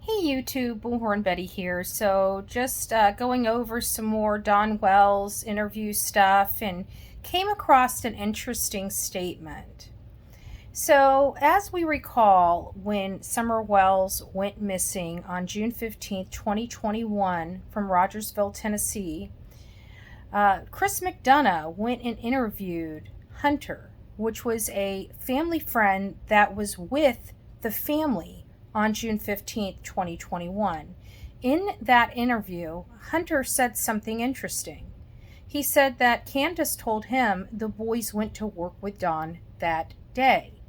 Hey YouTube, Bullhorn Betty here. So just going over some more Don Wells interview stuff and came across an interesting statement. So as we recall, when Summer Wells went missing on June 15th, 2021 from Rogersville, Tennessee, Chris McDonough went and interviewed Hunter, which was a family friend that was with the family on June 15th, 2021. In that interview, Hunter said something interesting. He said that Candus told him the boys went to work with Don that day.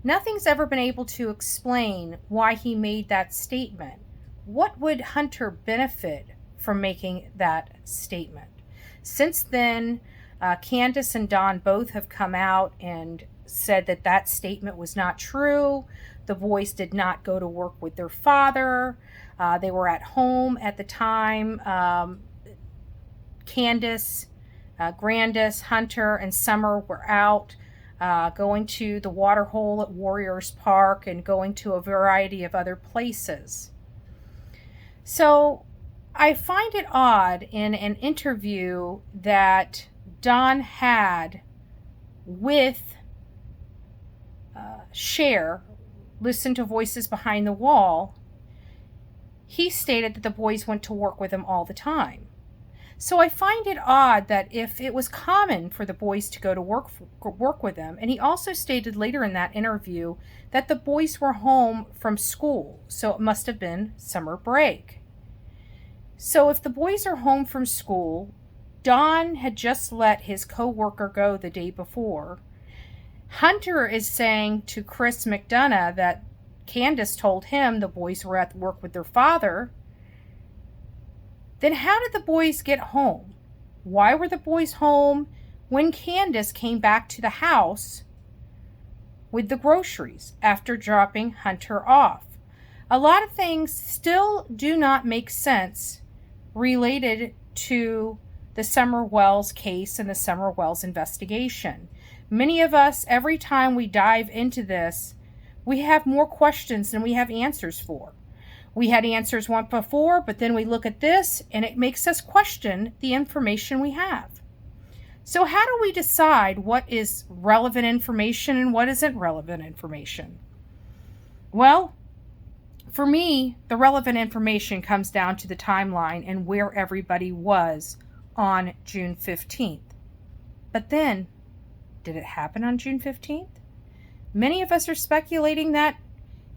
Nothing's ever been able to explain why he made that statement. What would Hunter benefit from making that statement? Since then, Candus and Don both have come out and said that that statement was not true. The boys did not go to work with their father. They were at home at the time. Candus, Grandus, Hunter, and Summer were out going to the water hole at Warriors Park and going to a variety of other places. So I find it odd in an interview that Don had with Cher, Listen to Voices Behind the Wall, he stated that the boys went to work with him all the time. So I find it odd that if it was common for the boys to go to work with him, and he also stated later in that interview that the boys were home from school, so it must have been summer break. So if the boys are home from school, Don had just let his co-worker go the day before. Hunter is saying to Chris McDonough that Candus told him the boys were at work with their father. Then how did the boys get home? Why were the boys home when Candus came back to the house with the groceries after dropping Hunter off? A lot of things still do not make sense related to the Summer Wells case and the Summer Wells investigation. Many of us, every time we dive into this, we have more questions than we have answers for. We had answers once before, but then we look at this and it makes us question the information we have. So how do we decide what is relevant information and what isn't relevant information? Well, for me, the relevant information comes down to the timeline and where everybody was on June 15th. But then, did it happen on June 15th? Many of us are speculating that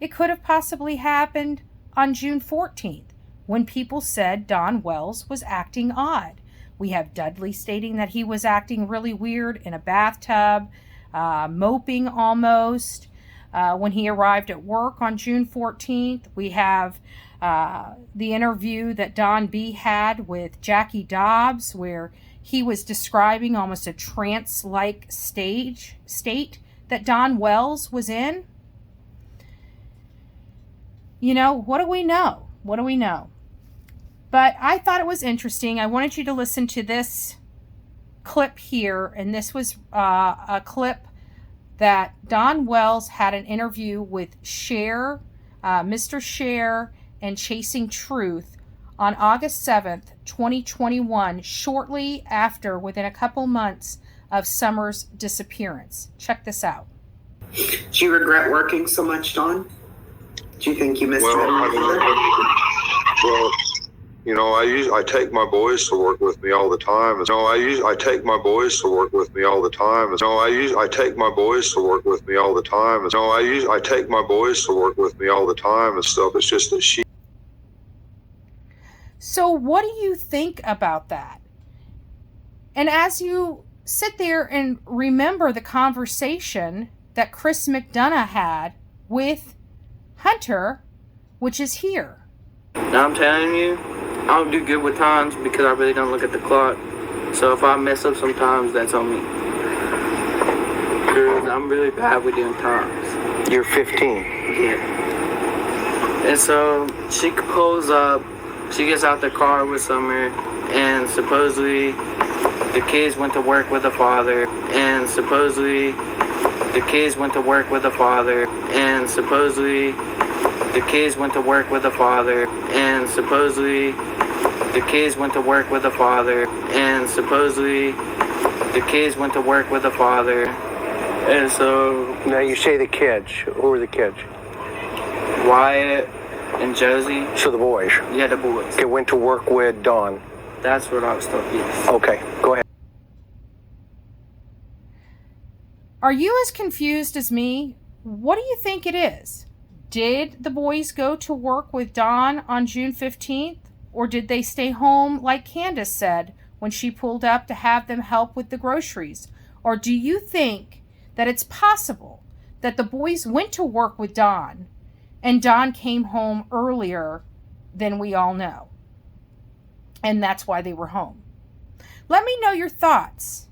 it could have possibly happened on June 14th, when people said Don Wells was acting odd. We have Dudley stating that he was acting really weird in a bathtub, moping almost, when he arrived at work on June 14th. We have the interview that Don B had with Jackie Dobbs, where he was describing almost a trance-like state that Don Wells was in. You know, what do we know? What do we know? But I thought it was interesting. I wanted you to listen to this clip here, and this was a clip that Don Wells had an interview with Cher, Mr. Cher, and Chasing Truth on August 7th, 2021, shortly after, within a couple months, of Summer's disappearance. Check this out. Do you regret working so much, Don? Do you think you missed it? Well, you know, I take my boys to work with me all the time. I take my boys to work with me all the time. I take my boys to work with me all the time. I take my boys to work with me all the time and stuff. It's just that she. So what do you think about that? And as you sit there and remember the conversation that Chris McDonough had with Hunter, which is here. Now I'm telling you, I don't do good with times because I really don't look at the clock. So if I mess up sometimes, that's on me. Because I'm really bad with doing times. You're 15. Yeah. And so she pulls up, she gets out the car with Summer, and supposedly the kids went to work with the father, and supposedly the kids went to work with the father, and supposedly the kids went to work with the father, and supposedly the kids went to work with the father, and supposedly the kids went to work with the father. And so Now you say the kids. Who are the kids? Wyatt and Josie, So the boys. yeah, the boys. Okay, went to work with Dawn. That's what I was told, yes. Okay, go ahead. Are you as confused as me? What do you think it is? Did the boys go to work with Dawn on June 15th? Or did they stay home like Candus said when she pulled up to have them help with the groceries? Or do you think that it's possible that the boys went to work with Dawn and Dawn came home earlier than we all know? And that's why they were home. Let me know your thoughts.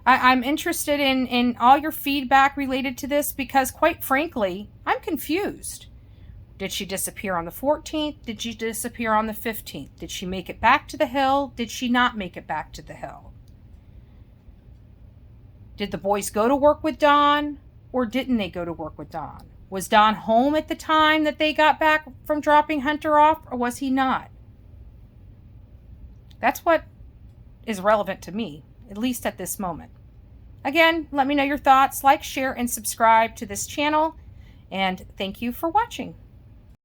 I'm interested in all your feedback related to this because, quite frankly, I'm confused. Did she disappear on the 14th? Did she disappear on the 15th? Did she make it back to the hill? Did she not make it back to the hill? Did the boys go to work with Dawn or didn't they go to work with Dawn? Was Dawn home at the time that they got back from dropping Hunter off, or was he not? That's what is relevant to me, at least at this moment. Again, let me know your thoughts. Like, share, and subscribe to this channel. And thank you for watching.